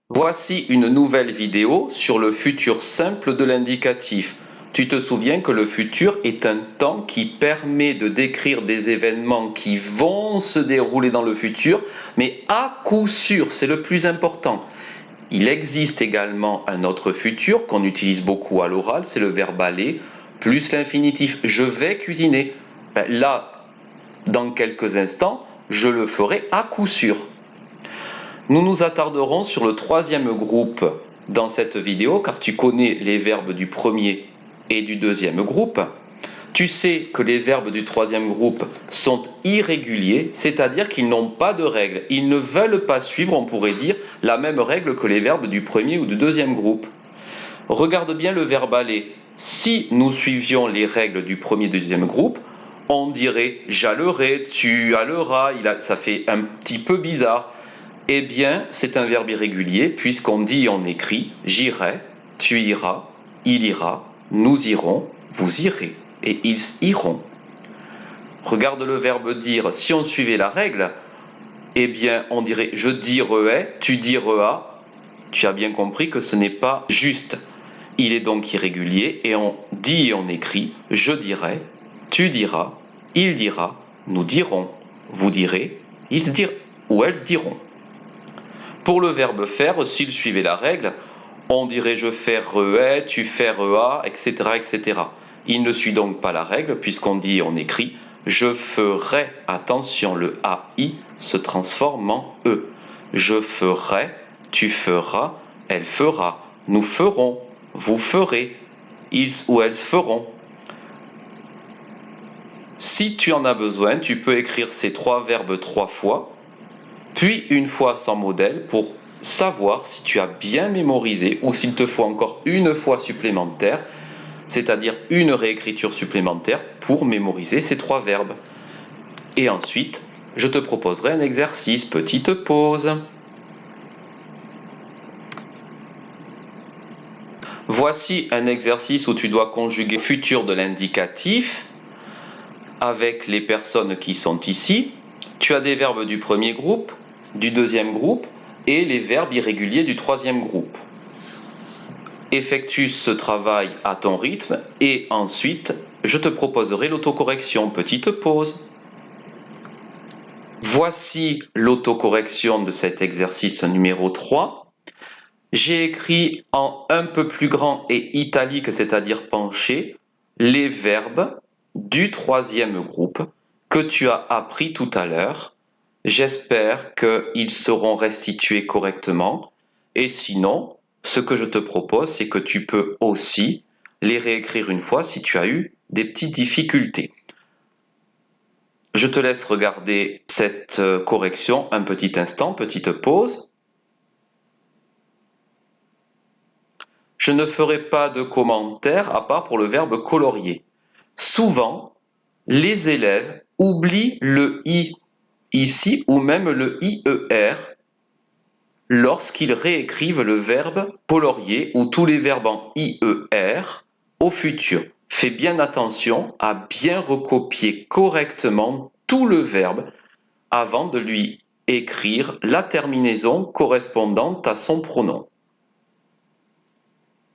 Voici une nouvelle vidéo sur le futur simple de l'indicatif. Tu te souviens que le futur est un temps qui permet de décrire des événements qui vont se dérouler dans le futur, mais à coup sûr, c'est le plus important. Il existe également un autre futur qu'on utilise beaucoup à l'oral, c'est le verbe aller, plus l'infinitif je vais cuisiner. Là, dans quelques instants, je le ferai à coup sûr. Nous nous attarderons sur le troisième groupe dans cette vidéo car tu connais les verbes du premier et du deuxième groupe. Tu sais que les verbes du troisième groupe sont irréguliers, c'est-à-dire qu'ils n'ont pas de règle. Ils ne veulent pas suivre, on pourrait dire, la même règle que les verbes du premier ou du deuxième groupe. Regarde bien le verbe aller. Si nous suivions les règles du premier et du deuxième groupe, on dirait j'allerai, tu alleras, ça fait un petit peu bizarre. Eh bien, c'est un verbe irrégulier puisqu'on dit et on écrit j'irai, tu iras, il ira, nous irons, vous irez et ils iront. Regarde le verbe dire. Si on suivait la règle, eh bien, on dirait je dirai, tu diras. Tu as bien compris que ce n'est pas juste. Il est donc irrégulier et on dit et on écrit je dirai, tu diras, il dira, nous dirons, vous direz, ils diront ou elles diront. Pour le verbe faire, s'il suivait la règle, on dirait je ferai, tu feras, etc., etc. Il ne suit donc pas la règle puisqu'on dit et on écrit je ferai. Attention, le AI se transforme en E. Je ferai, tu feras, elle fera, nous ferons, vous ferez, ils ou elles feront. Si tu en as besoin, tu peux écrire ces trois verbes 3 fois, puis une fois sans modèle pour savoir si tu as bien mémorisé ou s'il te faut encore une fois supplémentaire, c'est-à-dire une réécriture supplémentaire pour mémoriser ces trois verbes. Et ensuite, je te proposerai un exercice, petite pause. Voici un exercice où tu dois conjuguer le futur de l'indicatif avec les personnes qui sont ici. Tu as des verbes du premier groupe, du deuxième groupe et les verbes irréguliers du troisième groupe. Effectue ce travail à ton rythme et ensuite je te proposerai l'autocorrection. Petite pause. Voici l'autocorrection de cet exercice numéro 3. J'ai écrit en un peu plus grand et italique, c'est-à-dire penché, les verbes du troisième groupe que tu as appris tout à l'heure. J'espère qu'ils seront restitués correctement. Et sinon, ce que je te propose, c'est que tu peux aussi les réécrire une fois si tu as eu des petites difficultés. Je te laisse regarder cette correction un petit instant, petite pause. Je ne ferai pas de commentaires à part pour le verbe colorier. Souvent, les élèves oublient le i ici ou même le IER lorsqu'ils réécrivent le verbe colorier ou tous les verbes en IER au futur. Fais bien attention à bien recopier correctement tout le verbe avant de lui écrire la terminaison correspondante à son pronom.